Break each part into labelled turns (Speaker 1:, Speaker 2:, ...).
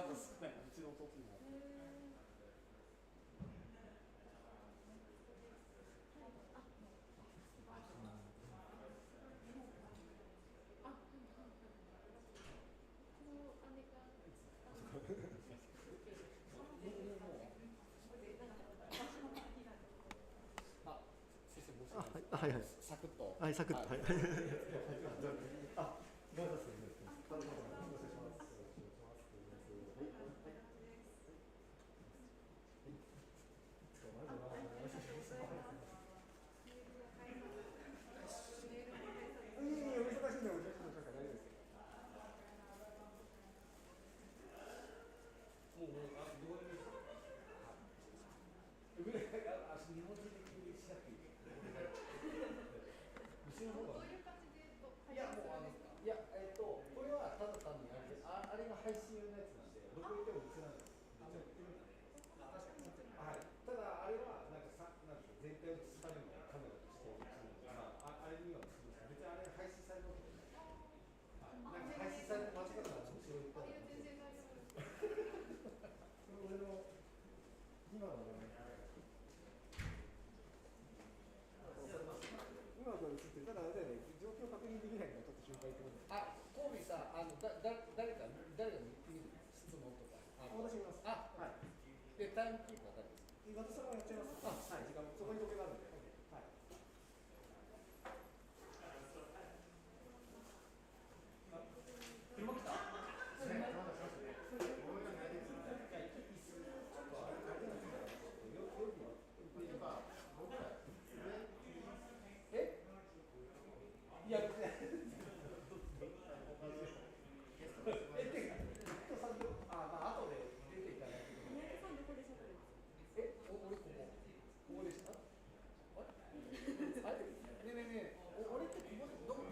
Speaker 1: 数少ない、うちの弟も。
Speaker 2: はいはい。
Speaker 1: サクッと。
Speaker 2: はい、サクッと。はい。あ、どうぞ。これはただ単にあれが配信用のやつなんで、どこ行っても映らないです。はい。ただあれはなんか全体を映すためのカメラとしてあれには別にあれ配信されるわけじゃない。なんか配信される間違ったら面白いから。俺の今の今の映ってる、ただあれだよね、状況確認できないからちょっと心配ってことです。あ、コービーさん、誰が見る質問とか。私見ます。あ、はい。で、タイムキープは誰ですか。私はやっちゃいます。はい、時間そこに時計があるんで。はい。車来た？いや、後で出ていただいて。俺ここでした。あれ？ねえねえねえ、俺ってここでどこ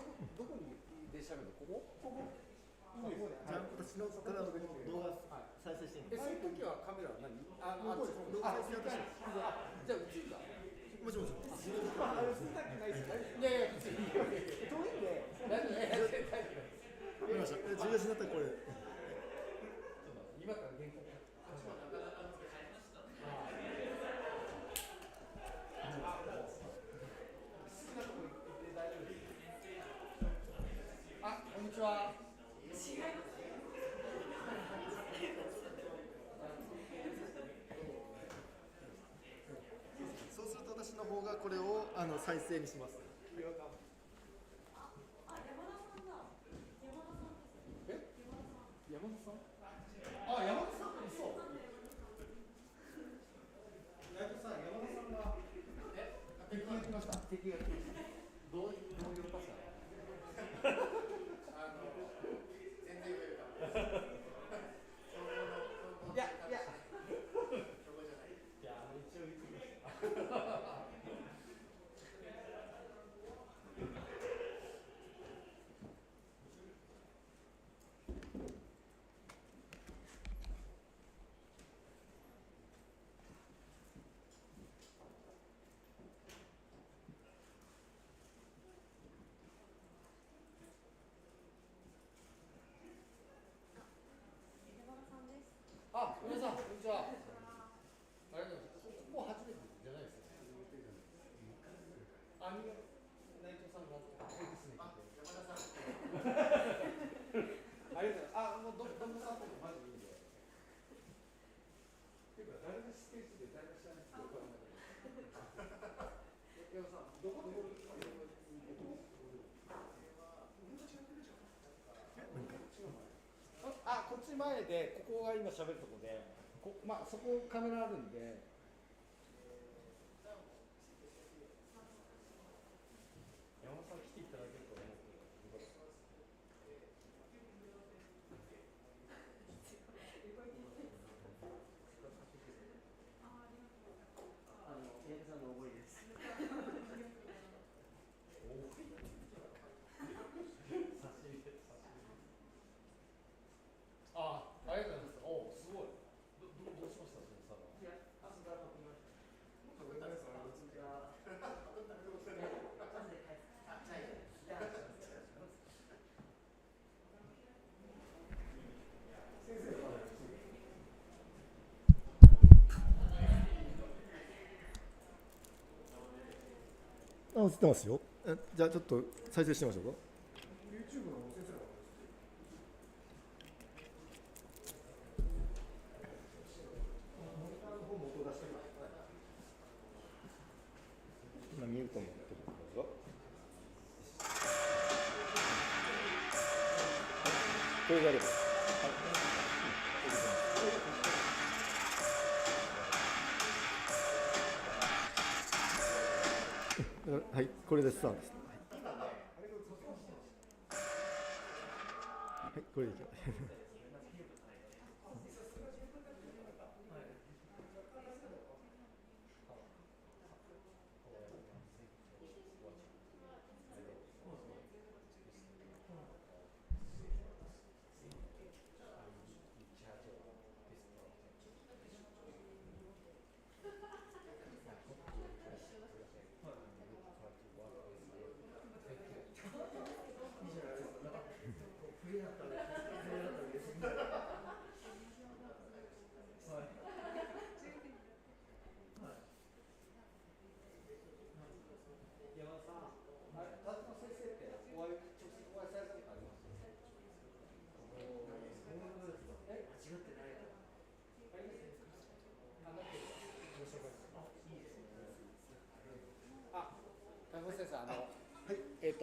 Speaker 2: にでしゃべるの？ここ？じゃあ私のからの動画再生していいの？その時はカメラは何？動画再生して。じゃあ映るか？もちろん。いやいや、別に遠いんで。大丈夫。わかりました。重要になったらこれ。今から原稿。あ、こんにちは。そうすると私の方がこれを再生にします。山田さん？あ、山田さん？そう。山田さんが敵が来ました。敵が来ました。どういうパスだろう。全然言えるかも。いや。一応言ってきました。あ、皆さん、こんにちは。ありがとうございます。もう初めてじゃないですよね。内藤さんがですね。あ、山田さん。ありがとうございます。あ、もうどんなさんとかマジでいいんで。っていうか誰のスケージで誰か知らないですけど。山田さん、どこであ、こっち前で、ここが今喋るところで、そこカメラあるんで、山本さん来ていただけると思って三宅さんの思いです。ありがとうございます。お、すごい。どうしました、その差が。いや、
Speaker 1: 映ってますよ。じゃあちょっと再生してみましょうか。
Speaker 2: YouTube の先生のモニターの方も音出してる。
Speaker 1: 今見えると思ってるんですが、これであれば、はい、これでスタートです。はい、これでいきます。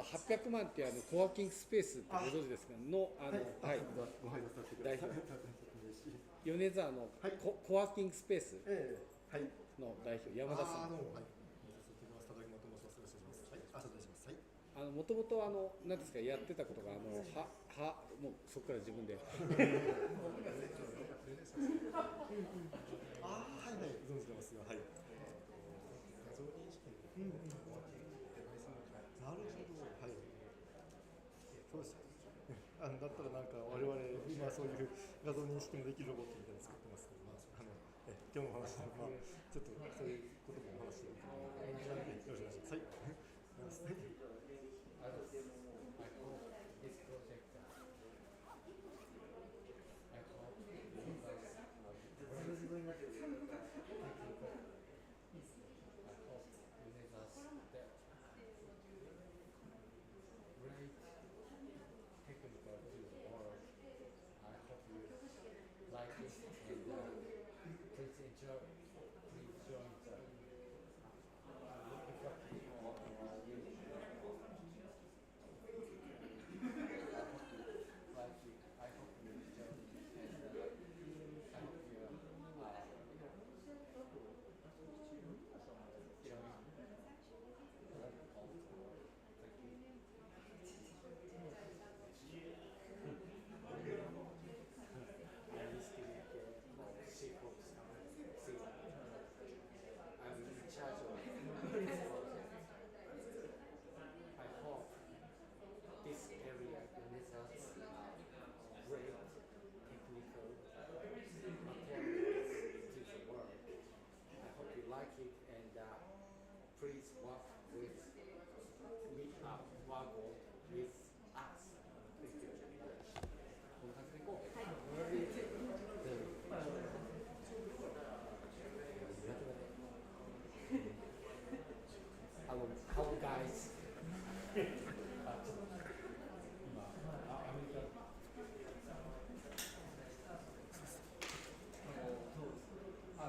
Speaker 2: 800万ってコワーキングスペースってご存知ですかのはい、
Speaker 1: ご配慮させてください。
Speaker 2: 米沢のコワーキングスペースの代表、山田さん。もともと何ですかやってたことがもうそこから自分で。
Speaker 1: ああはいはい、存じてますよ。はい。画像認識のなるほど、はい。そうです。だったらなんか我々今そういう画像認識のできるロボットみたいなの作ってますけど、今日の話はちょっとそういうこともお話していると思うので、よろしくお願いします。はい。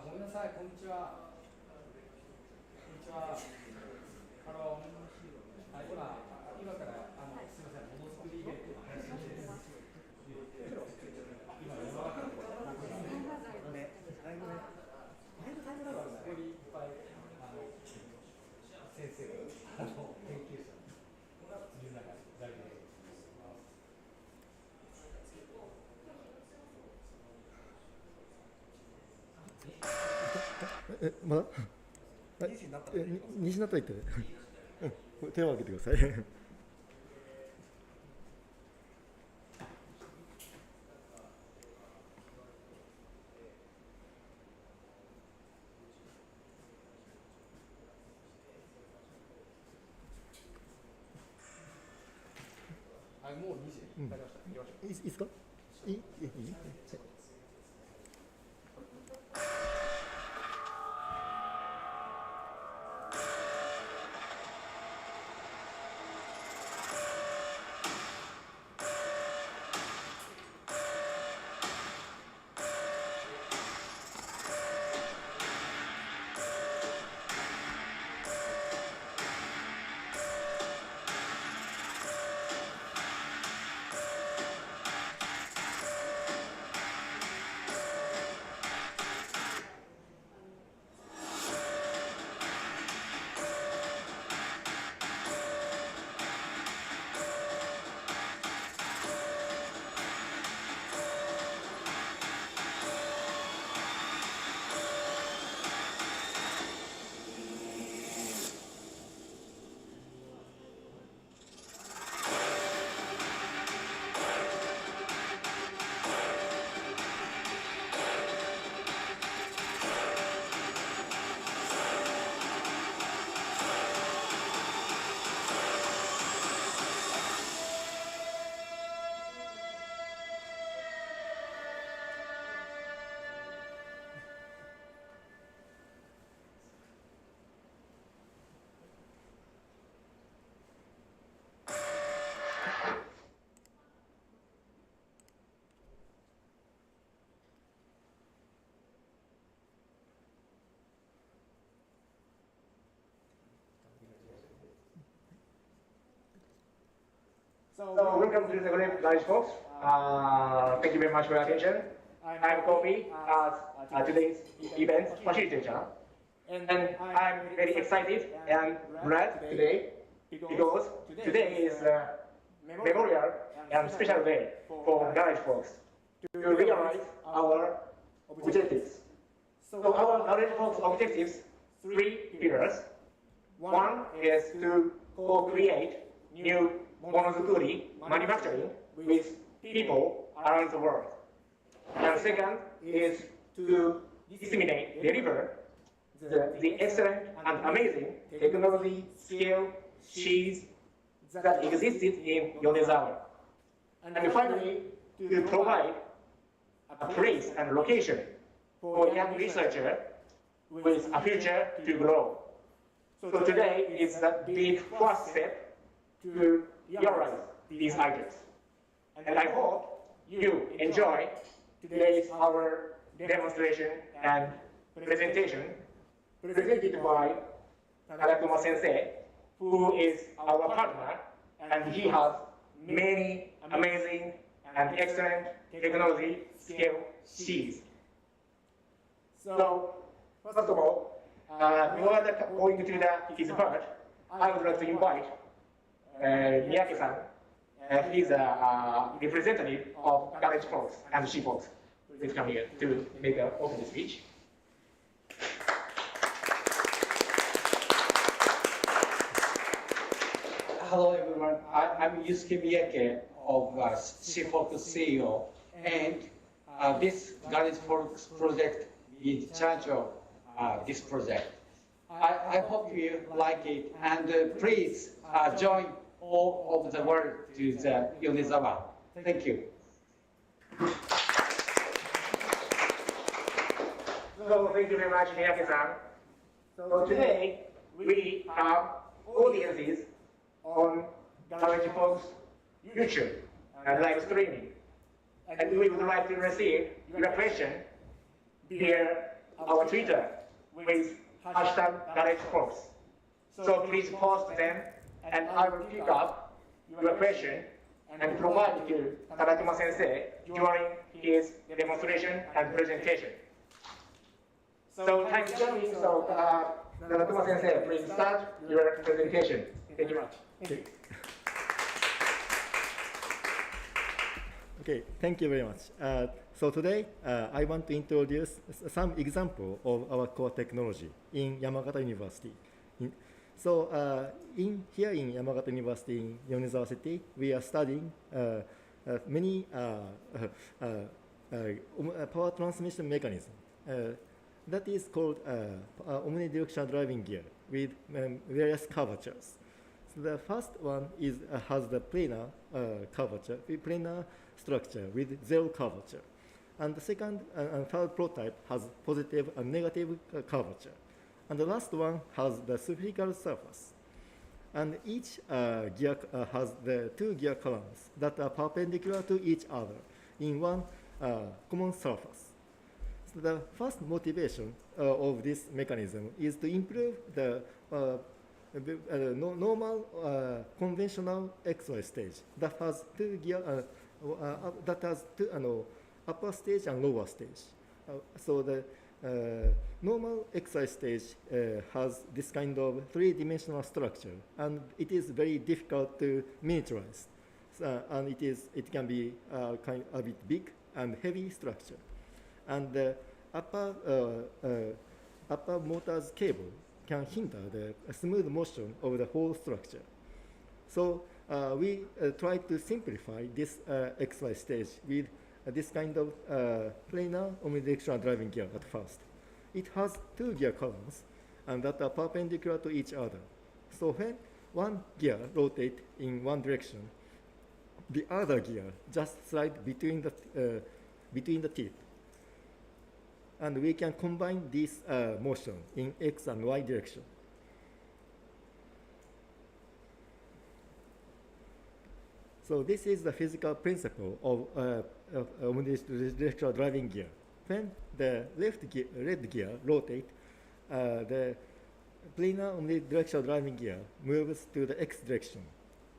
Speaker 2: ごめんなさい、こんにちは。こんにちは。今からすみません、ものづくりイベントの配信です。今世の中で僕がね、だいぶここにいっぱい先生が研究者みんなが在庫で。
Speaker 1: まだ2時になったら言ってね。手を挙げてください。
Speaker 2: もう2時になりました。
Speaker 1: いいですか？いい？
Speaker 2: So welcome to the GARAGEFOLKS. Thank you very much for your attention. I'm Kobe as today's event facilitator. And I'm very excited and glad today because today is a memorial and special day for GARAGEFOLKS to realize our objectives. So our GARAGEFOLKS objectives, 3 pillars. One is to co-create new MONODUKURI manufacturing with people around the world. And second is to disseminate, deliver the excellent and amazing technology, skill, cheese that existed in Yonezawa. And finally, to provide a place and location for young researcher with a future to grow. So today is the big first step to realize these items. And I hope you enjoy today's our demonstration and presentation presented by Tadakuma Sensei, who is our partner, and he has many amazing and excellent technology skill sheets. So, first of all, before going to his part, I would like to invite Miyake-san. He's a representative of GARAGEFOLKS and GARAGEFOLKS. Please come here to make an opening speech.
Speaker 3: Hello everyone, I'm Yusuke Miyake of GARAGEFOLKS CEO, and this GARAGEFOLKS project is in charge of this project. I hope you like it, and please join all of the world to the Yonezawa. Thank you.
Speaker 2: So thank you very much, Miyake-san. So today we have audiences on GARAGEFOLKS YouTube and live streaming, and we would like to receive your question via our Twitter with hashtag GARAGEFOLKS. So please post them, and I will pick up your question and provide it to Tadakuma Sensei during his demonstration and presentation. So time is coming, so Tadakuma Sensei, please start your presentation. Thank you much.
Speaker 1: Okay, thank you very much. So today, I want to introduce some example of our core technology in Yamagata University. Here in Yamagata University in Yonezawa City, we are studying many power transmission mechanism. That is called omni-directional driving gear with various curvatures. So the first one is has the planar curvature, planar structure with zero curvature, and the second and third prototype has positive and negative curvature, and the last one has the spherical surface. And each gear has the 2 gear columns that are perpendicular to each other in one common surface. So the first motivation of this mechanism is to improve the normal conventional XY stage that has 2 gear that has 2 upper stage and lower stage. So the normal XY stage has this kind of 3-dimensional structure, and it is very difficult to miniaturize, and it can be a bit big and heavy structure, and the upper motor's cable can hinder the smooth motion of the whole structure. So we try to simplify this XY stage with this kind of planar omnidirectional driving gear at first. It has 2 gear columns and that are perpendicular to each other. So when one gear rotates in one direction, the other gear just slides between the teeth. And we can combine this motion in X and Y direction. So this is the physical principle of omnidirectional driving gear. When the red gear rotates, the planar omnidirectional driving gear moves to the X direction.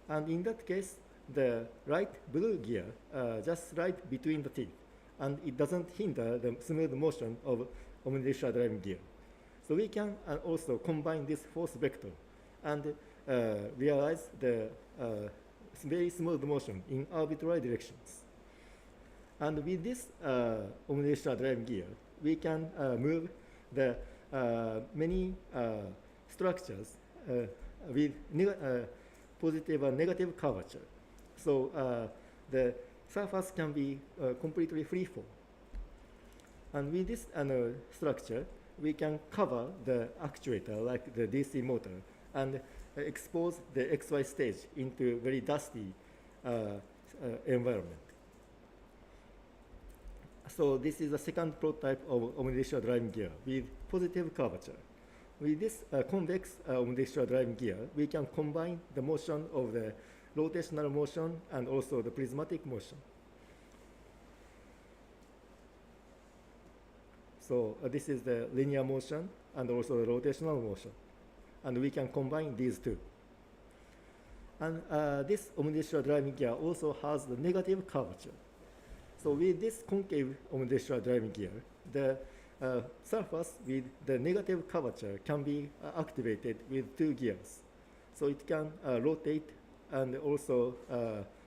Speaker 1: And in that case, the right blue gear just right between the teeth, and it doesn't hinder the smooth motion of omnidirectional driving gear. So we can also combine this force vector and realize the very smooth motion in arbitrary directions. And with this omnidirectional driving gear, we can move the many structures with positive and negative curvature. So the surface can be completely freeform. And with this structure, we can cover the actuator like the DC motor and expose the XY stage into very dusty environment. So this is the second prototype of omnidirectional driving gear with positive curvature. With this convex omnidirectional driving gear, we can combine the motion of the rotational motion and also the prismatic motion. So this is the linear motion and also the rotational motion. And we can combine these two. And this omnidirectional driving gear also has the negative curvature. So with this concave omnidirectional driving gear, the surface with the negative curvature can be activated with two gears. So it can rotate and also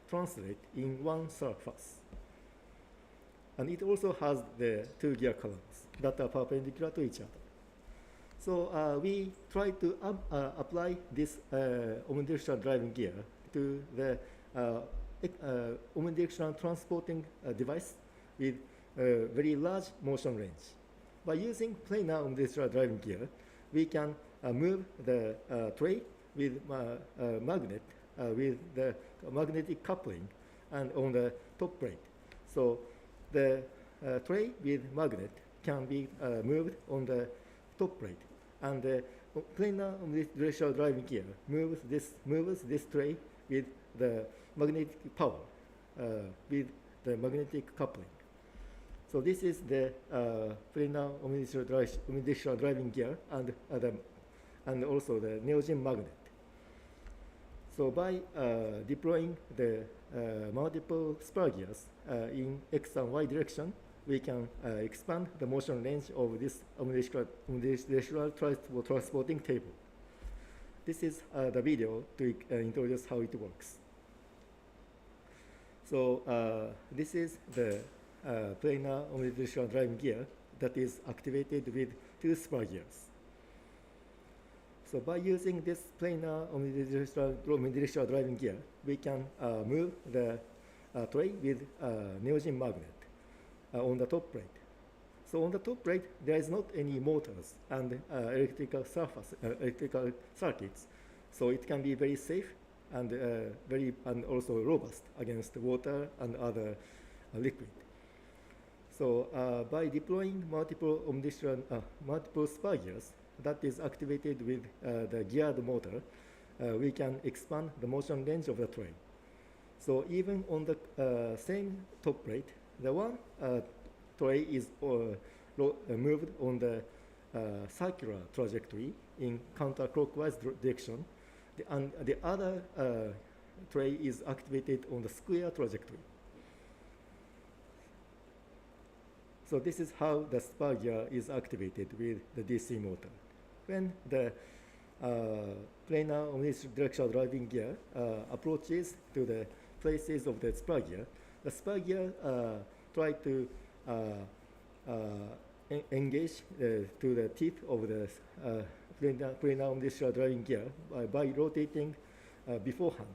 Speaker 1: translate in one surface. And it also has the two gear columns that are perpendicular to each other. So we try to apply this omnidirectional driving gear to the omnidirectional transporting device with very large motion range. By using planar omnidirectional driving gear, we can move the tray with magnet with the magnetic coupling and on the top plate. So the tray with magnet can be moved on the top plate, and the planar omnidirectional driving gear moves this tray with the magnetic power with the magnetic coupling. So this is the planar omnidirectional driving gear and also the neogen magnet. So by deploying the multiple spur gears in X and Y direction, we can expand the motion range of this omnidirectional transporting table. This is the video to introduce how it works. So this is the planar omnidirectional driving gear that is activated with two spur gears. So by using this planar omnidirectional driving gear, we can move the tray with neogen magnet on the top plate. So on the top plate, there is not any motors and electrical circuits. So it can be very safe and also robust against water and other liquid. So by deploying multiple spur gears that is activated with the geared motor, we can expand the motion range of the tray. So even on the same top plate, the one tray is moved on the circular trajectory in counterclockwise direction, and the other tray is activated on the square trajectory. So this is how the spur gear is activated with the DC motor. When the planar omnidirectional driving gear approaches to the places of the spur gear try to engage to the tip of the planar omnidirectional driving gear by rotating beforehand.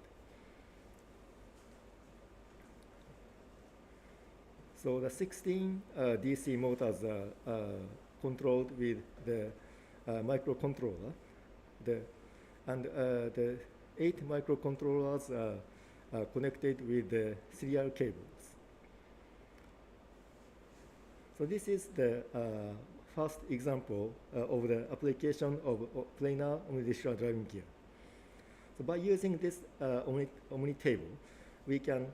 Speaker 1: So the 16 DC motors are controlled with the microcontroller, and the 8 microcontrollers are connected with the serial cables. So this is the first example of the application of planar omnidirectional driving gear. So by using this omni table, we can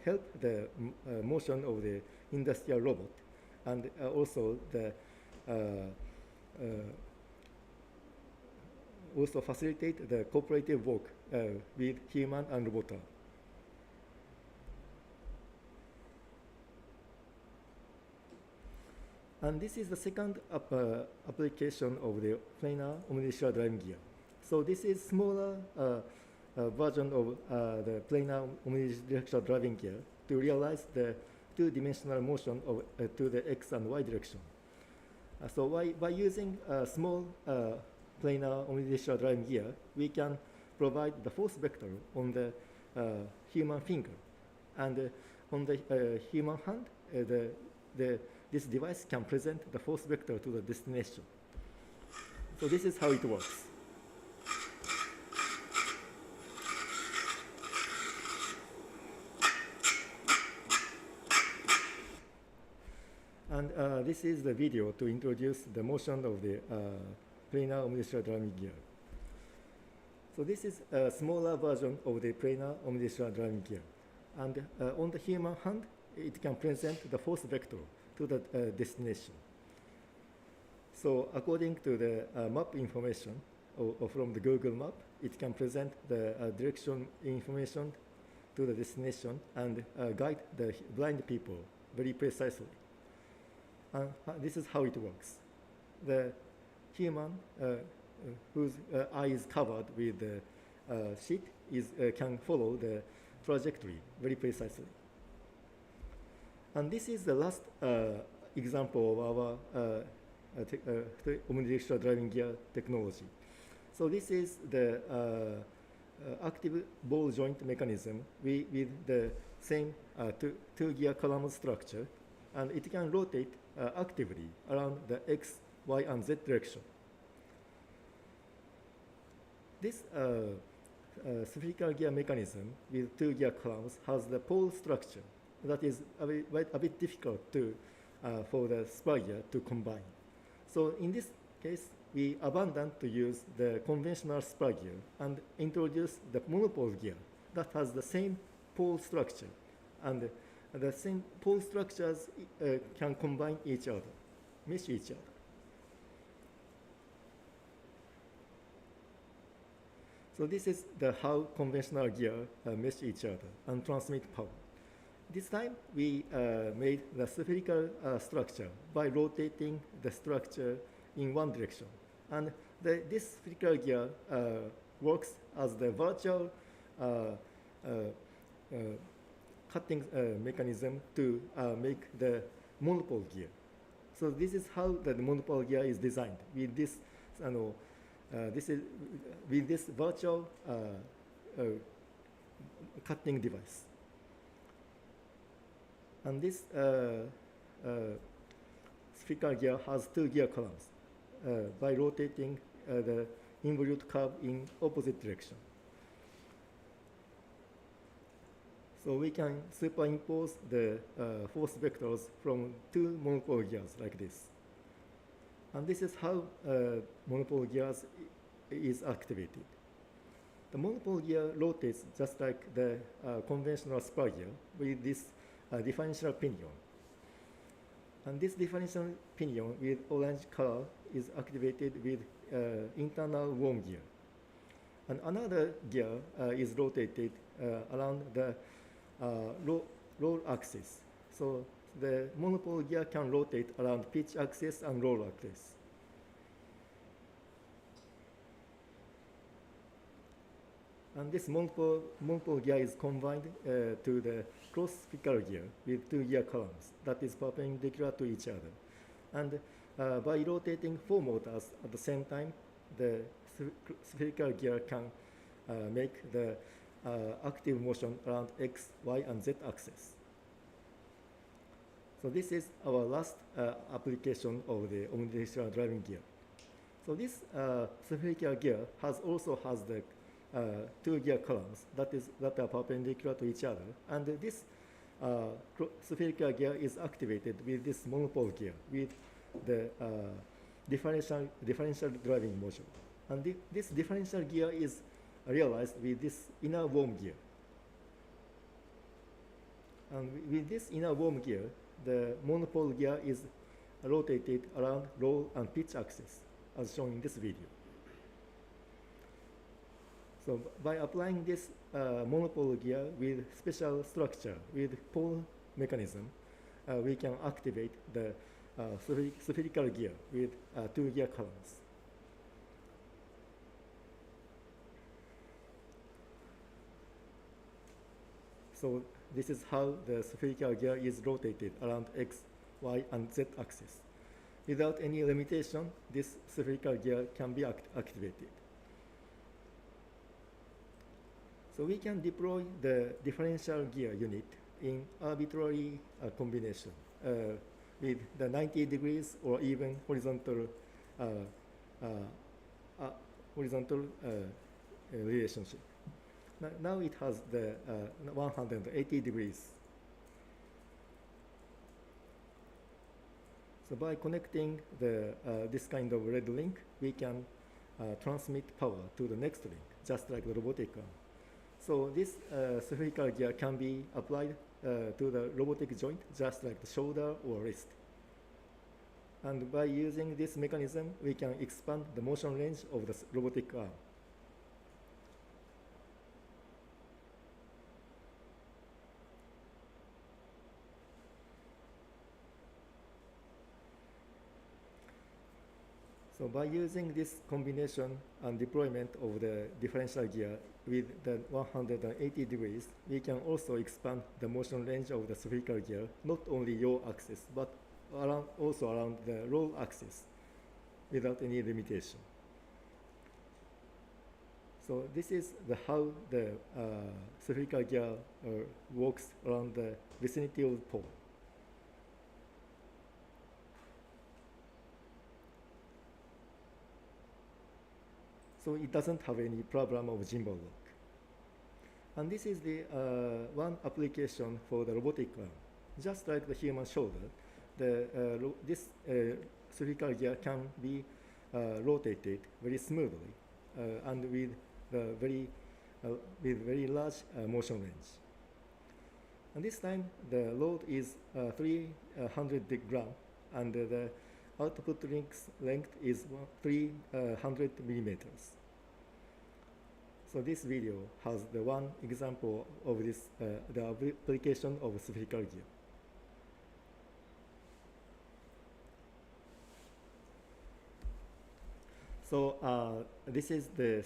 Speaker 1: help the motion of the industrial robot, and also the also facilitate the cooperative work with human and robot. And this is the second application of the planar omnidirectional driving gear. So this is smaller version of the planar omnidirectional driving gear to realize the two-dimensional motion of, to the x and y direction. So by using a small planar omnidirectional driving gear, we can provide the force vector on the human finger. And on the human hand, this device can present the force vector to the destination. So this is how it works. And this is the video to introduce the motion of the planar omnidirectional driving gear. So this is a smaller version of the planar omnidirectional driving gear. And on the human hand, it can present the force vector to the destination. So according to the map information or from the Google map, it can present the direction information to the destination and guide the blind people very precisely. And this is how it works. The human whose eye is covered with the sheet can follow the trajectory very precisely. And this is the last example of our omnidirectional driving gear technology. So this is the active ball joint mechanism with the same two-gear column structure, and it can rotate actively around the x, y, and z direction. This spherical gear mechanism with two-gear columns has the pole structure that is a bit difficult for the spur gear to combine. So in this case, we abandoned to use the conventional spur gear and introduce the monopole gear that has the same pole structure, and the same pole structures can combine each other, mesh each other. So this is how conventional gear mesh each other and transmit power. This time, we made the spherical structure by rotating the structure in one direction. And this spherical gear works as the virtual cutting mechanism to make the monopole gear. So this is how the monopole gear is designed with this, with this virtual cutting device. And this spherical gear has two gear columns by rotating the involute curve in opposite direction. So we can superimpose the force vectors from two monopole gears like this. And this is how monopole gears is activated. The monopole gear rotates just like the conventional spur gear with this differential pinion. And this differential pinion with orange color is activated with internal worm gear. And another gear is rotated around the roll axis. So the monopole gear can rotate around pitch axis and roll axis. And this monopole gear is combined to the cross spherical gear with two gear columns that is perpendicular to each other. And by rotating four motors at the same time, the spherical gear can make the active motion around x, y, and z axis. So this is our last application of the omnidirectional driving gear. So this spherical gear also has the two gear columns that are perpendicular to each other, and this spherical gear is activated with this monopole gear with the differential driving motion, and this differential gear is realized with this inner worm gear. And with this inner worm gear, the monopole gear is rotated around roll and pitch axis, as shown in this video. So by applying this monopole gear with special structure, with pole mechanism, we can activate the spherical gear with 2 gear columns. So this is how the spherical gear is rotated around X, Y, and Z axis. Without any limitation, this spherical gear can be activated. So we can deploy the differential gear unit in arbitrary combination with the 90 degrees or even horizontal relationship. Now it has the 180 degrees. So by connecting this kind of red link, we can transmit power to the next link, just like the robotic arm. So this spherical gear can be applied to the robotic joint, just like the shoulder or wrist. And by using this mechanism, we can expand the motion range of the robotic arm. So by using this combination and deployment of the differential gear with the 180 degrees, we can also expand the motion range of the spherical gear, not only yaw axis, but also around the roll axis without any limitation. So this is how the spherical gear works around the vicinity of the pole. So it doesn't have any problem of gimbal lock. And this is the one application for the robotic arm. Just like the human shoulder, this spherical gear can be rotated very smoothly and with very large motion range. And this time the load is 300 gram, and the output length is 300 millimeters. So this video has the one example of this, the application of spherical gear. So this is the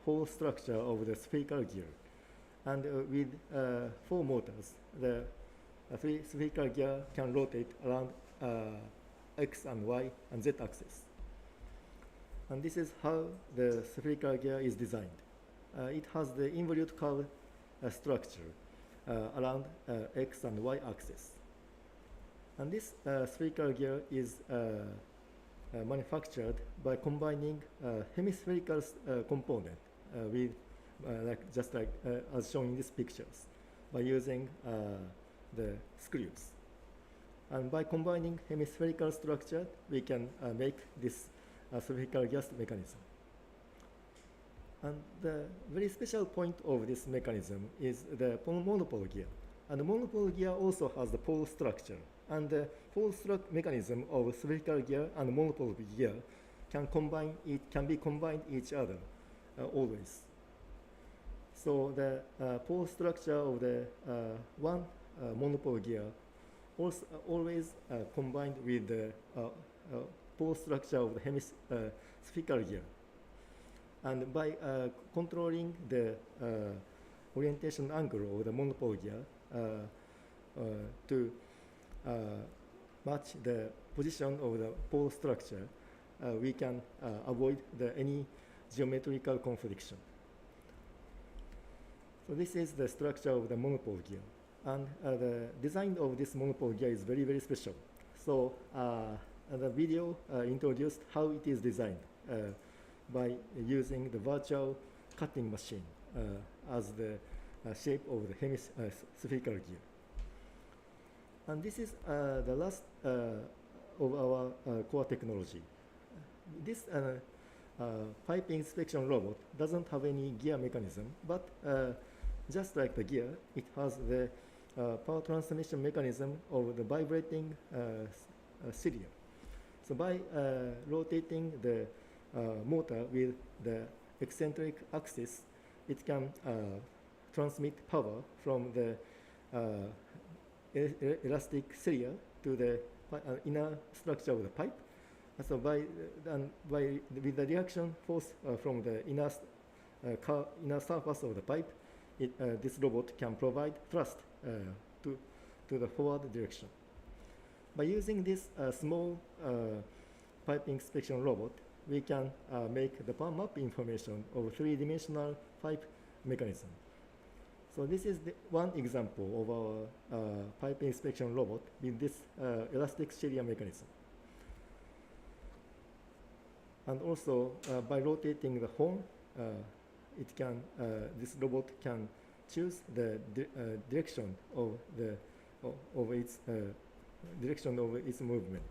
Speaker 1: whole structure of the spherical gear. And with 4 motors, the spherical gear can rotate around X and Y and Z axis. And this is how the spherical gear is designed. It has the involute curve structure around X and Y axis. And this spherical gear is manufactured by combining hemispherical component with just like as shown in these pictures, by using the screws. And by combining hemispherical structure, we can make this spherical gas mechanism. And the very special point of this mechanism is the monopole gear. And the monopole gear also has the pole structure. And the pole struct mechanism of spherical gear and monopole gear can be combined each other always. So the pole structure of the one monopole gear always combined with the pole structure of the spherical gear. And by controlling the orientation angle of the monopole gear to match the position of the pole structure, we can avoid any geometrical confliction. So this is the structure of the monopole gear. And the design of this monopole gear is very, very special. So the video introduced how it is designed by using the virtual cutting machine as the shape of the spherical gear. And this is the last of our core technology. This pipe inspection robot doesn't have any gear mechanism, but just like the gear, it has the power transmission mechanism of the vibrating serial. So by rotating the motor with the eccentric axis, it can transmit power from the elastic cilia to the inner structure of the pipe. So with the reaction force from the inner surface of the pipe, this robot can provide thrust to the forward direction. By using this small pipe inspection robot, we can make the map information of three-dimensional pipe mechanism. So this is one example of our pipe inspection robot with this elastic cilia mechanism. And also, by rotating the horn, this robot can choose the direction of its movement.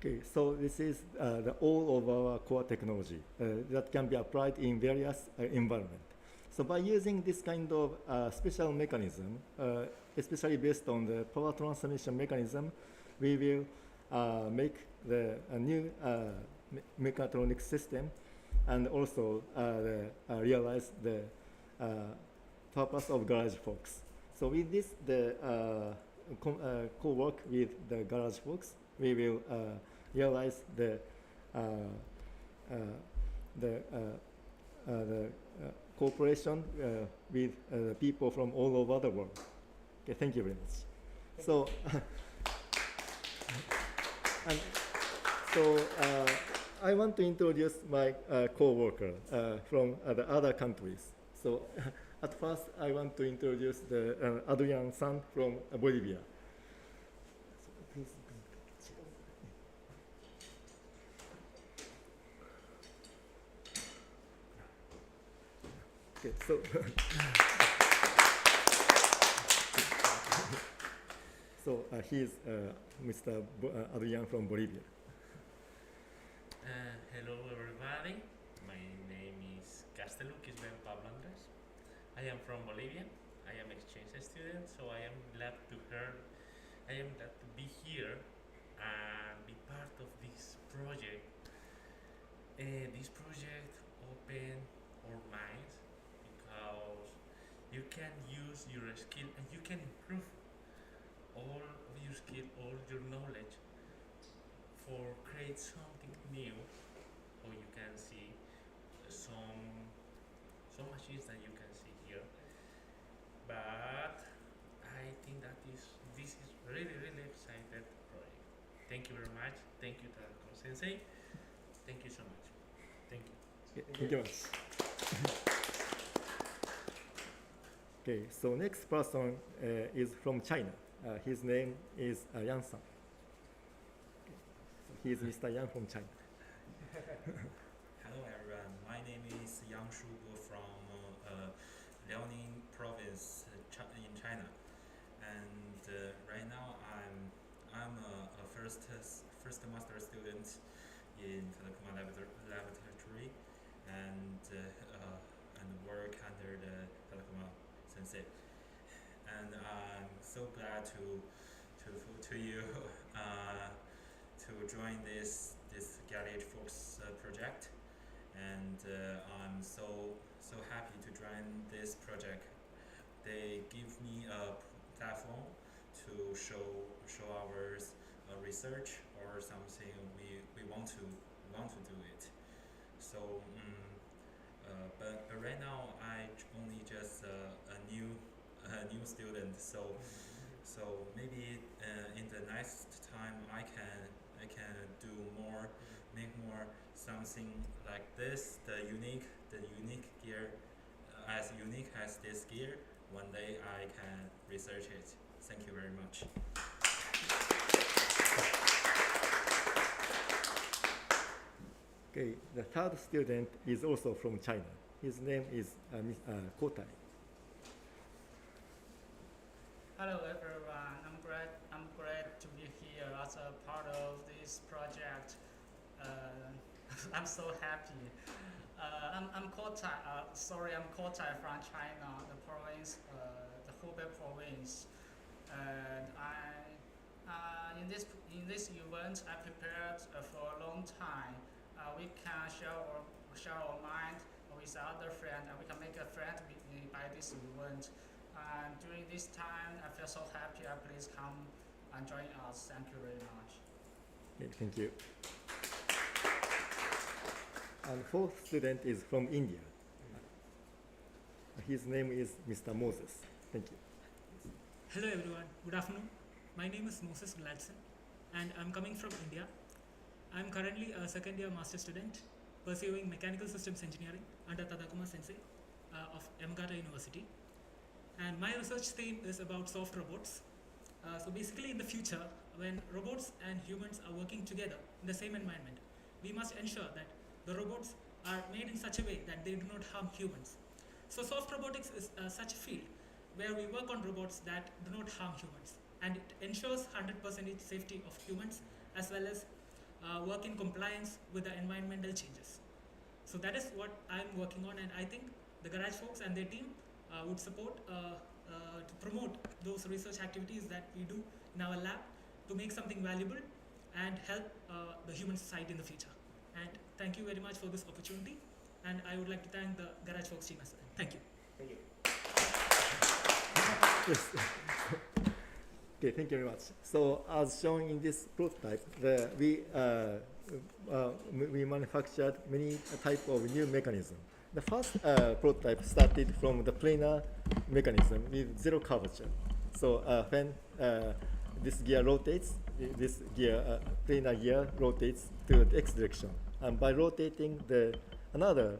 Speaker 1: Okay, so this is all of our core technology that can be applied in various environments. So by using this kind of special mechanism, especially based on the power transmission mechanism, we will make a new mechatronic system and also realize the purpose of GARAGEFOLKS. So with this, co-work with the GARAGEFOLKS, we will realize the cooperation with people from all over the world. Okay, thank you very much. So, I want to introduce my co-worker from the other countries. So, at first, I want to introduce the Adrian-san from Bolivia. So, please. Okay, so he's Mr. Adrian from Bolivia.
Speaker 4: Hello everybody, my name is Castelluquis Ben Pablo Andres. I am from Bolivia. I am exchange student, so I am glad to be here and be part of this project. This project opened our minds because you can use your skill and you can improve all of your skill, all your knowledge for create something new. Or you can see some machines that you can see here. But I think that this is really excited project. Thank you very much. Thank you, Tadakuma Sensei. Thank you so much. Thank you.
Speaker 1: Thank you very much. Okay, so next person is from China. His name is Yan-san. So he is Mr. Yan from China.
Speaker 5: Hello everyone, my name is Yang Shugu from Liaoning province in China, and right now I'm a first master student in Tadakuma Laboratory and work under the Tadakuma sensei, and I'm so glad to you to join this GARAGEFOLKS project, and I'm so happy to join this project. They give me a platform to show our research or something we want to do it. So but right now I only just a new student. So maybe in the next time I can do more, make more something like this. The unique gear, as unique as this gear. One day I can research it. Thank you very much.
Speaker 1: Okay, the third student is also from China. His name is Kotai.
Speaker 6: Hello everyone. I'm glad to be here as a part of this project. I'm so happy. I'm Kotai. I'm Kotai from China, the province, the Hubei province. And in this event, I prepared for a long time. We can share our mind with other friends, and we can make a friend by this event. And during this time, I feel so happy. Please come and join us. Thank you very much.
Speaker 1: Okay, thank you. And fourth student is from India. His name is Mr. Moses. Thank you.
Speaker 7: Hello everyone, good afternoon. My name is Moses Gladson and I'm coming from India. I'm currently a second year master student pursuing mechanical systems engineering under Tadakuma Sensei of Yamagata University. And my research theme is about soft robots. So basically in the future, when robots and humans are working together in the same environment, we must ensure that the robots are made in such a way that they do not harm humans. So soft robotics is such a field where we work on robots that do not harm humans, and it ensures 100% safety of humans as well as work in compliance with the environmental changes. So that is what I'm working on, and I think the GARAGEFOLKS and their team would support to promote those research activities that we do in our lab to make something valuable and help the human society in the future. And thank you very much for this opportunity, and I would like to thank the GARAGEFOLKS team as well. Thank you.
Speaker 2: Thank you.
Speaker 1: Yes. Okay, thank you very much. So as shown in this prototype, we manufactured many type of new mechanism. The first prototype started from the planar mechanism with zero curvature. So when this gear rotates, this gear planar gear rotates to the x direction, and by rotating another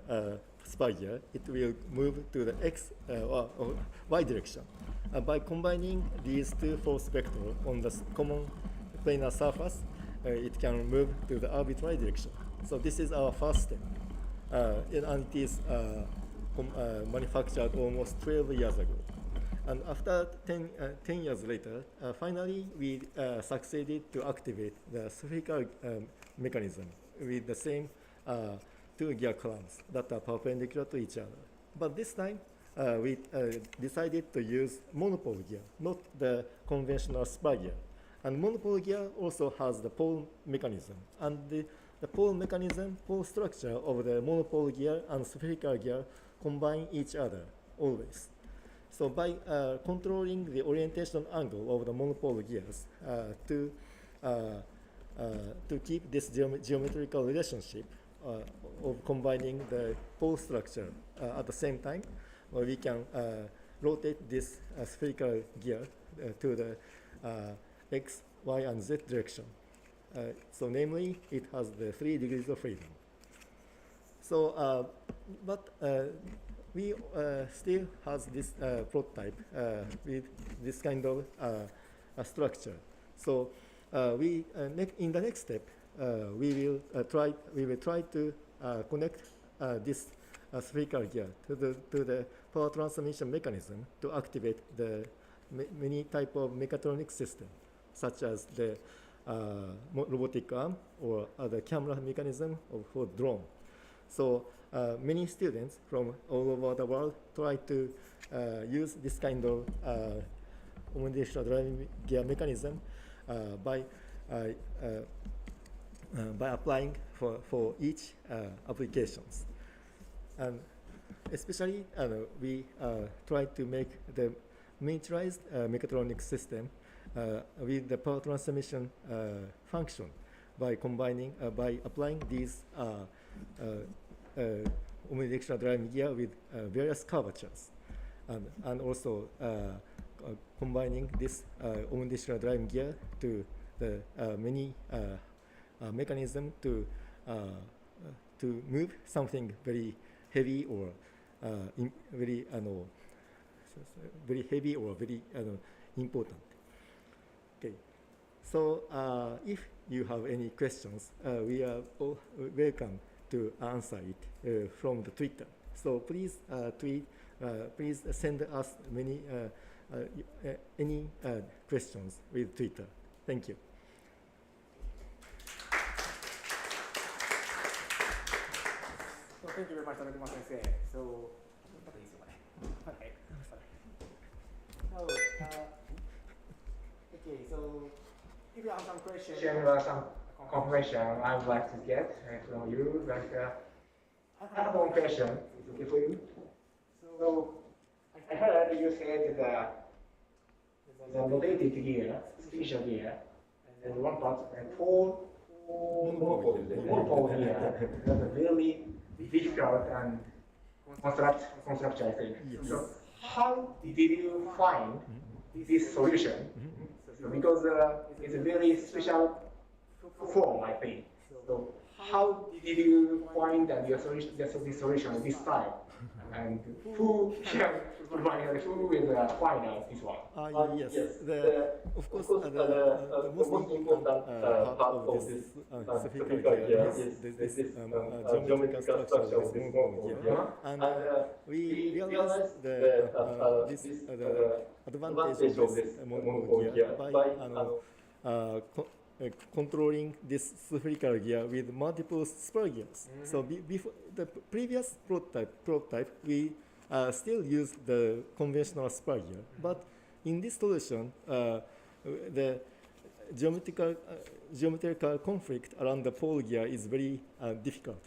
Speaker 1: spy gear, it will move to the x or y direction. By combining these two force vectors on the common planar surface, it can move to the arbitrary direction. So this is our first step, and it is manufactured almost 12 years ago. And after 10 years later, finally we succeeded to activate the spherical mechanism with the same two gear columns that are perpendicular to each other. But this time, we decided to use monopole gear, not the conventional spy gear. And monopole gear also has the pole mechanism. And the pole mechanism, pole structure of the monopole gear and spherical gear combine each other always. So by controlling the orientation angle of the monopole gears to keep this geometrical relationship of combining the pole structure at the same time, we can rotate this spherical gear to the x, y, and z direction. So namely, it has the 3 degrees of freedom. So, but we still has this prototype with this kind of structure. So in the next step, we will try to connect this spherical gear to the power transmission mechanism to activate the many type of mechatronic system, such as the robotic arm or the camera mechanism for drone. So many students from all over the world try to use this kind of omni-directional driving gear mechanism by applying for each applications. And especially we try to make the miniaturized mechatronic system with the power transmission function by applying these omni-directional driving gear with various curvatures, and also combining this omni-directional driving gear to the many mechanism to move something very heavy or very heavy or very important. Okay, so if you have any questions, we are all welcome to answer it from the Twitter. So please please send us any questions with Twitter. Thank you.
Speaker 2: So thank you very much, Tadakuma sensei. So, okay, so if you have some questions,
Speaker 3: some confirmation I would like to get from you. Like, I have one question. It's okay for you? So, I heard you said the rotated gear, special gear, and one part, four monopole gear, that's a really difficult and construction, I think. Yes. So, how did you find this solution? So because it's a very special form, I think. So how did you find this solution this time? And who can provide, who will find out this one?
Speaker 1: Yes, of course, the most important part of this spherical gear is this geometrical structure of this monopole gear. And we realized the advantage of this monopole gear by controlling this spherical gear with multiple spur gears. So before the previous prototype, we still use the conventional spur gear, but in this solution, the geometrical conflict around the pole gear is very difficult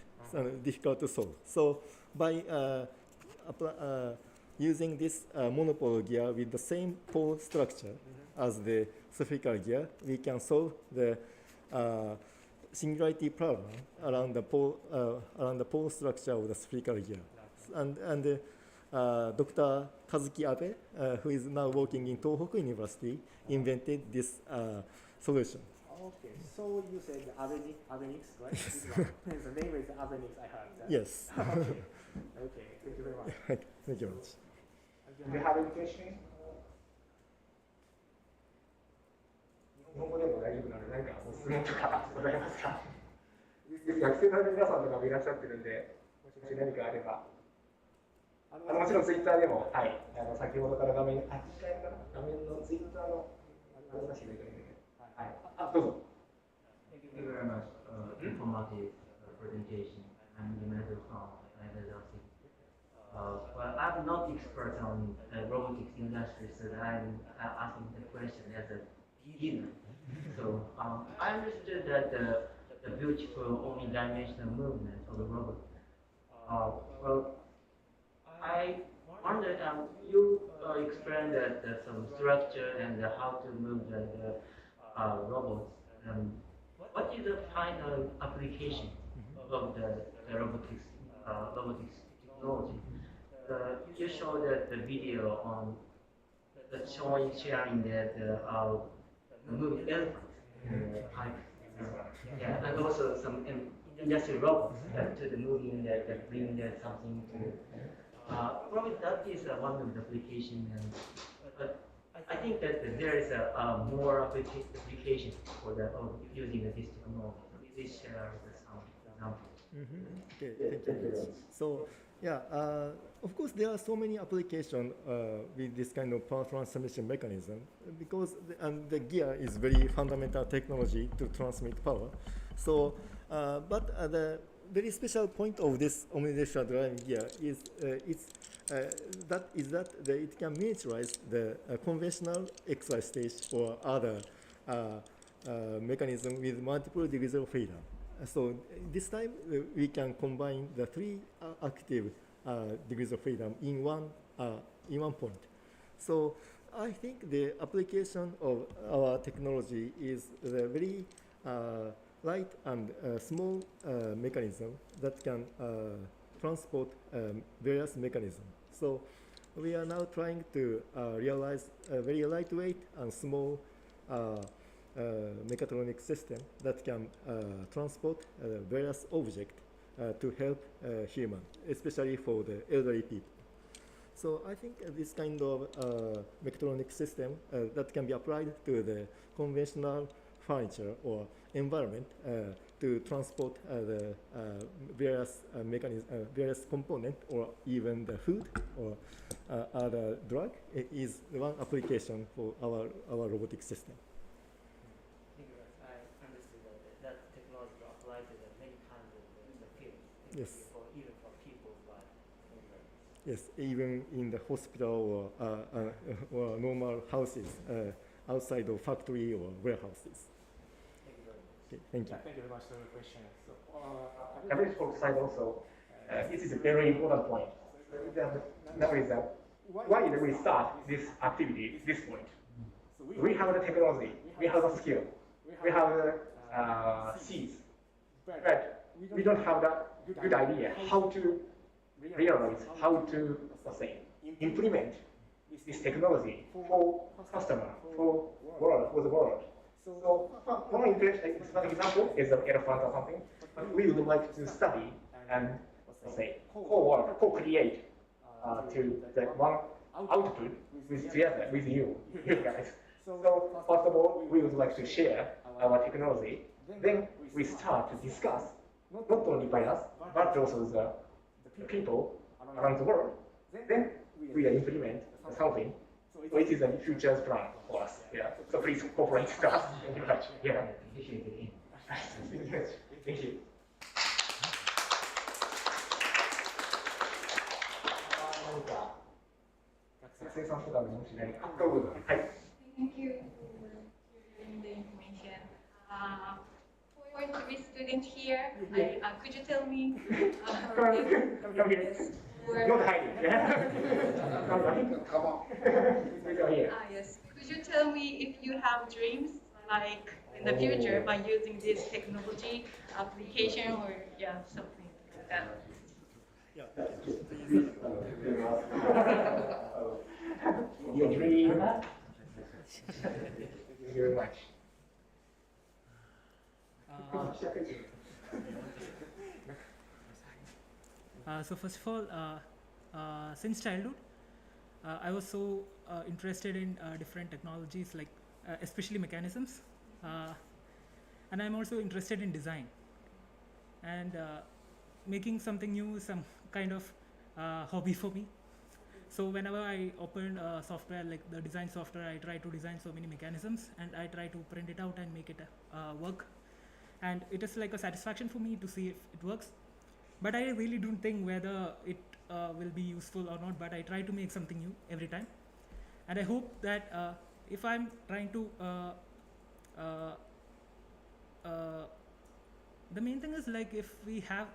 Speaker 1: to solve. So by using this monopole gear with the same pole structure as the spherical gear, we can solve the singularity problem around the pole structure of the spherical gear. And Dr. Kazuki Abe, who is now working in Tohoku University, invented this solution.
Speaker 2: Okay, so you said Abenix, right? The name is Abenix, I heard that.
Speaker 1: Yes.
Speaker 2: Okay, thank you very much.
Speaker 1: Thank you very much.
Speaker 3: Do you have any questions? 日本語でも大丈夫なので、何か質問とかございますか？学生の皆さんとかもいらっしゃってるんで、もし何かあれば。もちろんツイッターでも、はい、先ほどから画面のツイッターの出していただいて、はい、どうぞ。
Speaker 8: Thank you very much. Informative presentation. I'm Yonezawa from Yonezawa-shi. Well, I'm not expert on robotics industry, so I'm asking the question as a beginner. So I understood that the beautiful omni-dimensional movement of the robot. Well, I wonder, you explained that some structure and how to move the robots. What is the final application of the robotics technology? You showed the video on sharing how moving elephants, yeah, and also some industrial robots to the moving that bring something to Probably that is one of the application, and but I think that there is a more application for the using this technology. Please share some examples.
Speaker 1: Okay, thank you very much. So, yeah, of course, there are so many applications with this kind of power transmission mechanism because the gear is very fundamental technology to transmit power. So, but the very special point of this omnidirectional driving gear is that it can miniaturize the conventional exercise stage or other mechanism with multiple degrees of freedom. So this time we can combine the three active degrees of freedom in one point. So I think the application of our technology is the very light and small mechanism that can transport various mechanisms. So we are now trying to realize a very lightweight and small mechatronic system that can transport various objects to help human, especially for the elderly people. So I think this kind of mechatronic system that can be applied to the conventional furniture or environment to transport the various various components or even the food or other drug is one application for our robotic system.
Speaker 8: I understood that technology applies to many kinds of the fields.
Speaker 1: Yes.
Speaker 8: Even for people, but
Speaker 1: yes, even in the hospital or normal houses outside of factory or warehouses.
Speaker 8: Thank you very much.
Speaker 1: Okay, thank you.
Speaker 2: Thank you very much for the question. So,
Speaker 3: GARAGEFOLKS side also, this is a very important point. Now is why did we start this activity at this point? We have the technology, we have the skill, we have the seeds, but we don't have that good idea how to realize, how to, let's say, implement this technology for customer, for the world. So one example is an elephant or something, but we would like to study and, let's say, co-work, co-create to the one output together with you guys. So first of all, we would like to share our technology. Then we start to discuss, not only by us, but also the people around the world. Then we implement something. So it is a future's plan for us. Yeah. So please cooperate with us. Thank you very much. Yeah. Thank you.
Speaker 9: Thank you for sharing the information. For to be student here, could you tell me?
Speaker 3: Come here. Not hiding. Come on.
Speaker 9: Yes. Could you tell me if you have dreams, like in the future, by using this technology application or something like that?
Speaker 1: Yeah, please.
Speaker 3: Your dream. Thank you very much.
Speaker 7: So first of all, since childhood, I was so interested in different technologies, like especially mechanisms, and I'm also interested in design. And making something new is some kind of hobby for me. So whenever I open software like the design software, I try to design so many mechanisms, and I try to print it out and make it work. And it is like a satisfaction for me to see if it works. But I really don't think whether it will be useful or not, but I try to make something new every time. And I hope that if I'm trying to, the main thing is like if we have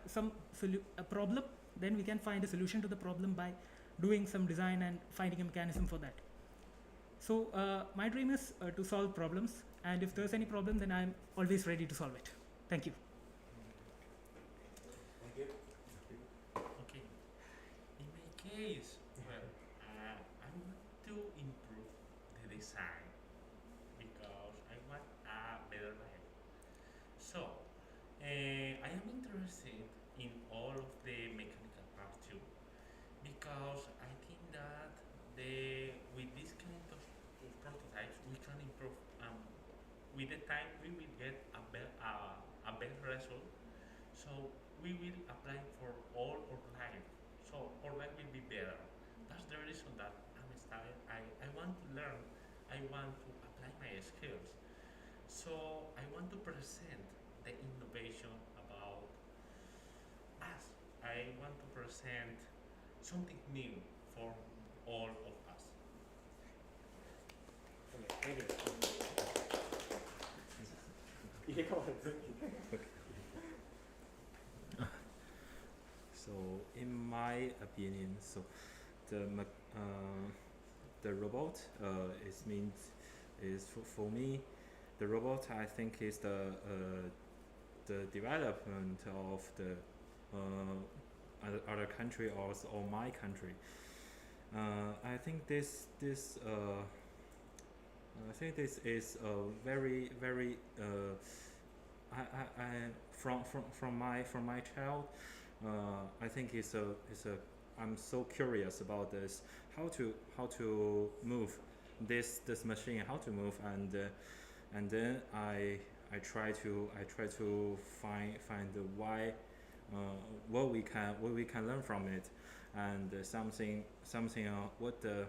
Speaker 7: a problem, then we can find a solution to the problem by doing some design and finding a mechanism for that. So my dream is to solve problems, and if there's any problem, then I'm always ready to solve it. Thank you.
Speaker 4: Okay. In my case, well, I want to improve the design because I want a better life. So, I am interested in all of the mechanical parts too, because with the time we will get a better result. So we will apply for all our life. So our life will be better. That's the reason that I'm studying. I want to learn. I want to apply my skills. So I want to present the innovation about us. I want to present something new for all of us.
Speaker 1: Thank you. 入れ替わる。
Speaker 5: So, in my opinion, so the robot is for me, the robot I think is the development of the other country or my country. I think this is very from my child. I think I'm so curious about this, how to move this machine, how to move, and then I try to find why what we can learn from it, and something what the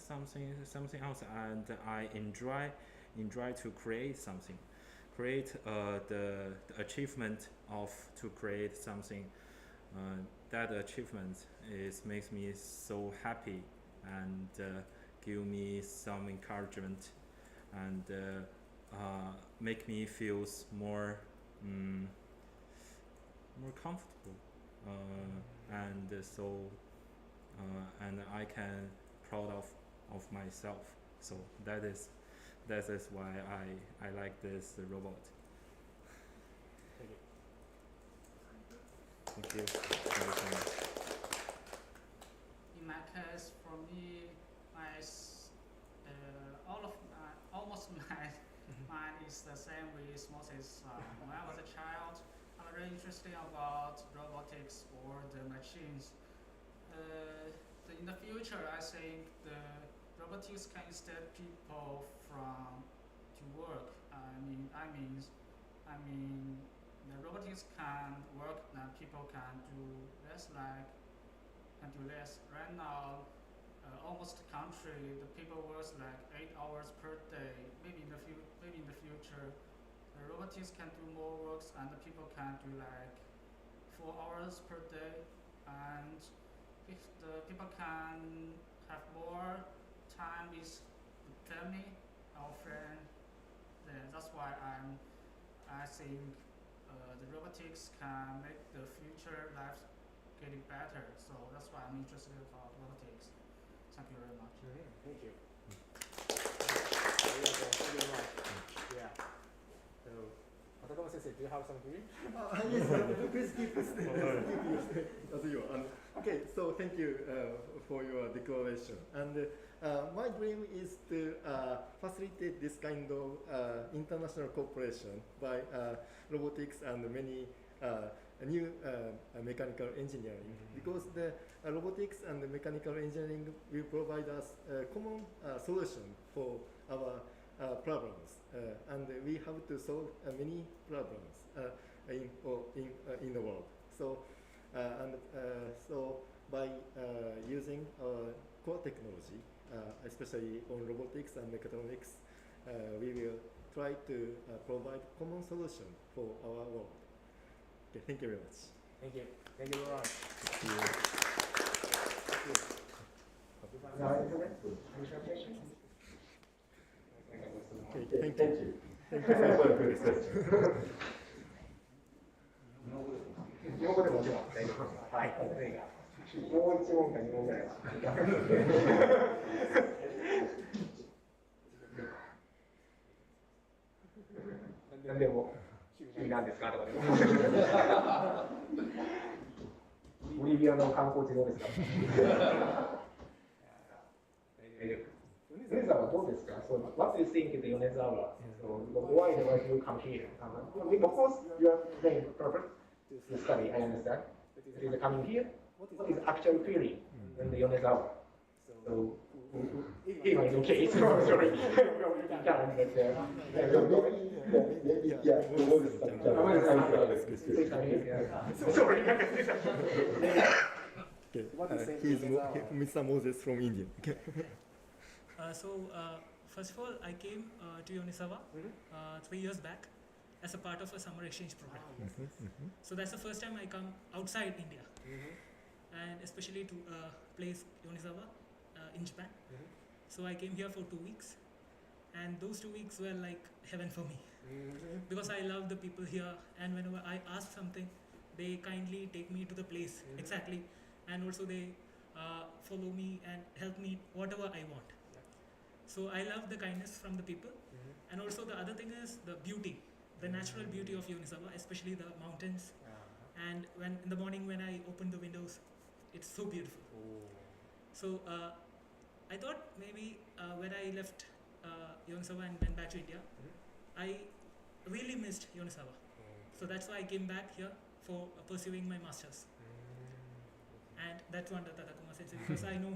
Speaker 5: I think something else, and I enjoy to create something. Create the achievement of to create something. That achievement makes me so happy and give me some encouragement and make me feel more comfortable and so and I can proud of myself. So that is why I like this robot. Thank you.
Speaker 6: In my case, for me, almost my mind is the same with Moses. When I was a child, I was very interested about robotics or the machines. In the future, I think the robotics can instead people from to work. I mean, the robotics can work. People can do less. Right now, almost the country, the people works like 8 hours per day. Maybe in the future, the robotics can do more works, and the people can do like 4 hours per day. And if the people can have more time with the family or friend, then that's why I think the robotics can make the future life getting better. So that's why I'm interested about robotics. Thank you very much.
Speaker 1: Thank you. Yeah. So, Tadakuma Sensei, do you have some dream?
Speaker 2: Yes, please keep this. As you are. Okay, so thank you for your declaration. And my dream is to facilitate this kind of international cooperation by robotics and many new mechanical engineering, because the robotics and the mechanical engineering will provide us a common solution for our problems, and we have to solve many problems in the world. So so by using core technology, especially on robotics and mechatronics, we will try to provide common solution for our world. Okay, thank you very much.
Speaker 1: Thank you. Thank you very much.
Speaker 2: Okay, thank you. Thank you for your question.
Speaker 10: 日本語でもちろん大丈夫です。はい。もう1問か2問ぐらいは。何でも趣味なんですかとかでも。ボリビアの観光地どうですか。米沢はどうですか。So what do you think of the Yonezawa? So why do you come here? Of course, you are very perfect to study. I understand. It is coming here. What is actual feeling in the Yonezawa? So he my new case. Sorry. Probably you can't, but yeah, sorry.
Speaker 1: Okay. He's Mr. Moses from India.
Speaker 7: First of all, I came to Yonezawa 3 years back as a part of a summer exchange program. So that's the first time I come outside India, and especially to a place Yonezawa in Japan. So I came here for 2 weeks, and those 2 weeks were like heaven for me because I love the people here, and whenever I ask something, they kindly take me to the place exactly, and also they follow me and help me whatever I want. So I love the kindness from the people, and also the other thing is the beauty, the natural beauty of Yonezawa, especially the mountains. And when in the morning when I open the windows, it's so beautiful. So I thought maybe when I left Yonezawa and went back to India, I really missed Yonezawa. So that's why I came back here for pursuing my masters. And that's one Tadakuma Sensei, because I knew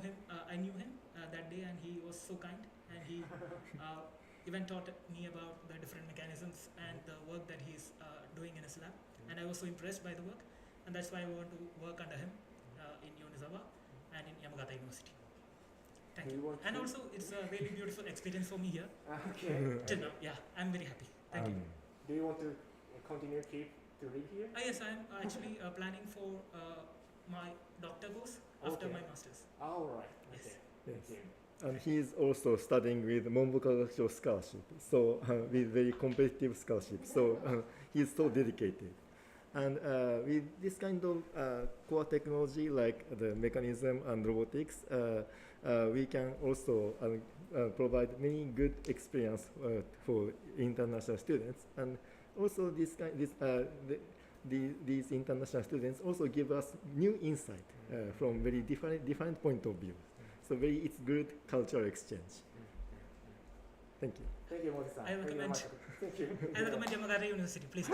Speaker 7: him that day, and he was so kind, and he even taught me about the different mechanisms and the work that he's doing in his lab. And I was so impressed by the work, and that's why I want to work under him in Yonezawa and in Yamagata University. Thank you. And also, it's a really beautiful experience for me here.
Speaker 10: Okay.
Speaker 7: Till now, yeah, I'm very happy. Thank you.
Speaker 10: Do you want to continue to read here?
Speaker 7: Yes, I'm actually planning for my doctor course after my masters.
Speaker 10: All right.
Speaker 7: Yes.
Speaker 10: Thank you.
Speaker 1: And he is also studying with MONODUKURI scholarship, so with very competitive scholarship. So he is so dedicated. And with this kind of core technology like the mechanism and robotics, we can also provide many good experience for international students. And also these international students also give us new insight from very different point of view. So it's good cultural exchange. Thank you.
Speaker 10: Thank you, Moses-san.
Speaker 7: I recommend.
Speaker 10: Thank you.
Speaker 7: I recommend Yamagata University, please.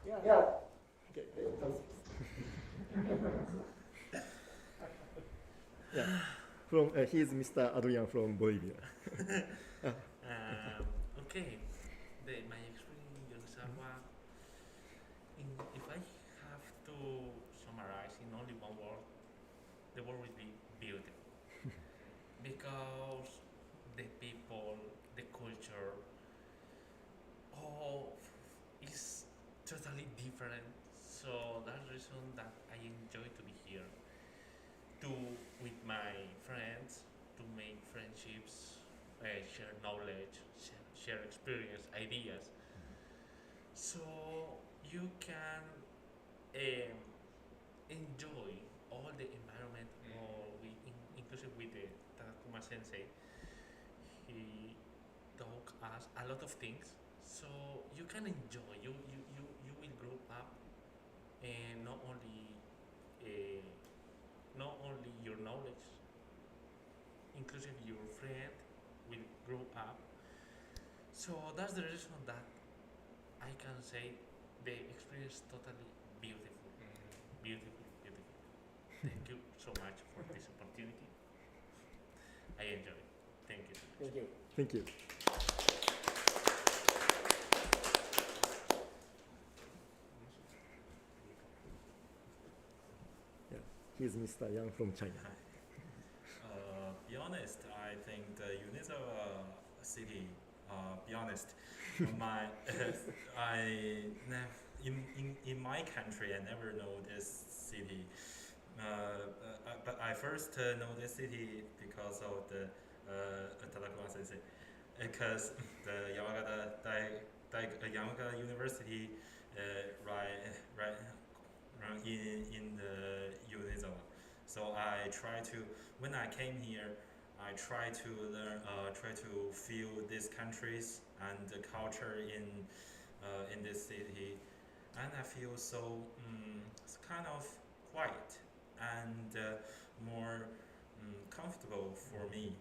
Speaker 10: Yeah.
Speaker 1: Yeah. From he is Mr. Adrian from Bolivia.
Speaker 4: Okay, my experience in Yonezawa, if I have to summarize in only one word, the word would be beautiful. Because the people, the culture, all is totally different. So that's the reason that I enjoy to be here. To with my friends, to make friendships, share knowledge, share experience, ideas. So you can enjoy all the environment, inclusive with the Tadakuma Sensei. He taught us a lot of things, so you can enjoy. You will grow up, and not only your knowledge, inclusive your friend will grow up. So that's the reason that I can say the experience totally beautiful. Beautiful. Thank you so much for this opportunity. I enjoy it. Thank you so much.
Speaker 10: Thank you.
Speaker 1: Thank you. Yeah, he's Mr. Yang from China.
Speaker 5: Be honest, I think the Yonezawa City. Be honest, in my country I never know this city. But I first know this city because of the Tadakuma Sensei, because the Yamagata University right in the Yonezawa. So I try to, when I came here, I try to learn, try to feel these countries and the culture in this city, and I feel so it's kind of quiet and more comfortable for me.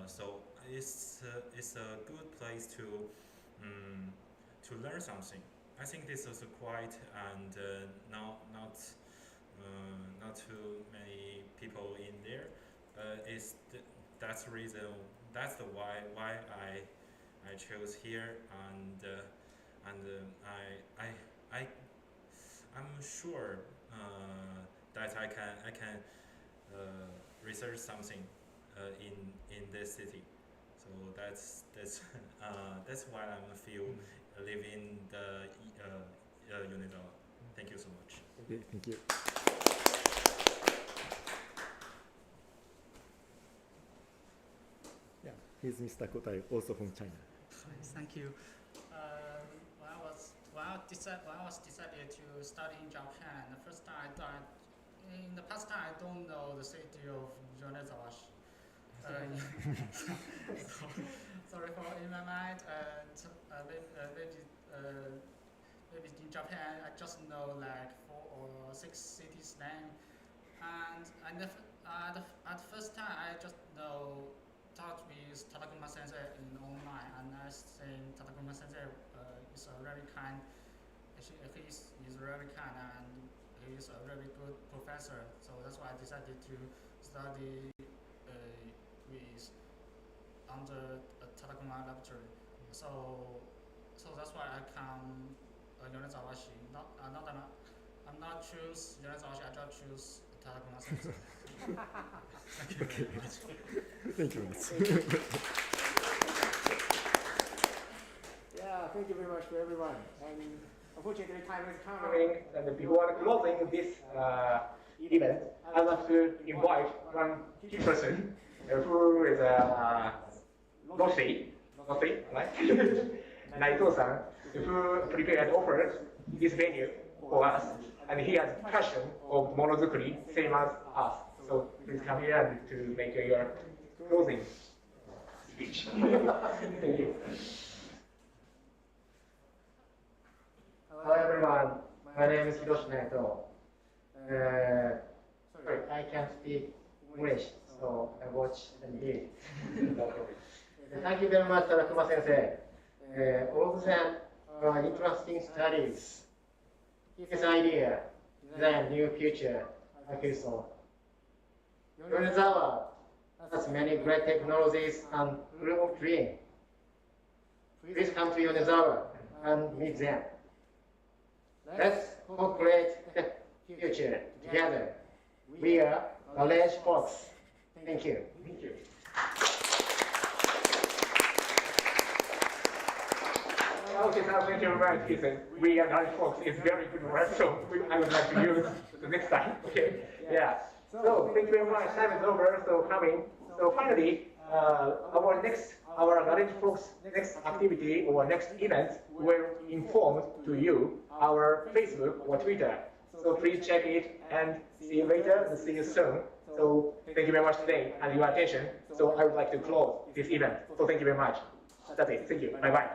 Speaker 5: So it's a good place to learn something. I think this is quiet and not too that's the reason. That's the why I chose here, and I'm sure that I can research something in this city. So that's why I feel live in the Yonezawa. Thank you so much.
Speaker 1: Okay, thank you. Yeah, here's Mr. Kotai, also from China.
Speaker 6: Thank you. When I was decided to study in Japan, the first time I thought, in the past time I don't know the city of Yonezawa-shi. Sorry for in my mind. Maybe in Japan I just know like 4 or 6 cities name, and at the first time I just talked with Tadakuma Sensei in online, and I think Tadakuma Sensei is a very kind. He's very kind and he's a very good professor. So that's why I decided to study with under Tadakuma Laboratory. So that's why I come Yonezawa-shi. I'm not choose Yonezawa-shi. I just choose Tadakuma Sensei. Thank you very much.
Speaker 1: Thank you very much.
Speaker 10: Yeah, thank you very much to everyone. And unfortunately, time is coming, and before closing this event, I'd like to invite one key person who is Roshi, right? Naito-san, who prepared offers this venue for us, and he has passion of monodukuri, same as us. So please come here and to make your closing speech. Thank you. Hello everyone, my name is Hiroshi Naito. Sorry, I can't speak English, so I watch and read. Thank you very much, Tadakuma Sensei. All of them are interesting studies. His idea, then new future, I feel so. Yonezawa has many great technologies and full of dream. Please come to Yonezawa and meet them. Let's co-create the future together. We are GARAGEFOLKS. Thank you. Thank you. Okay, so thank you very much, Ethan. We are GARAGEFOLKS. It's very good word, so I would like to use the next time. Okay. Yeah. So thank you very much. Time is over. So coming. So finally, our GARAGEFOLKS next activity or next event will inform to you our Facebook or Twitter. So please check it and see you later and see you soon. So thank you very much today and your attention. So I would like to close this event. So thank you very much. That's it. Thank you. Bye bye.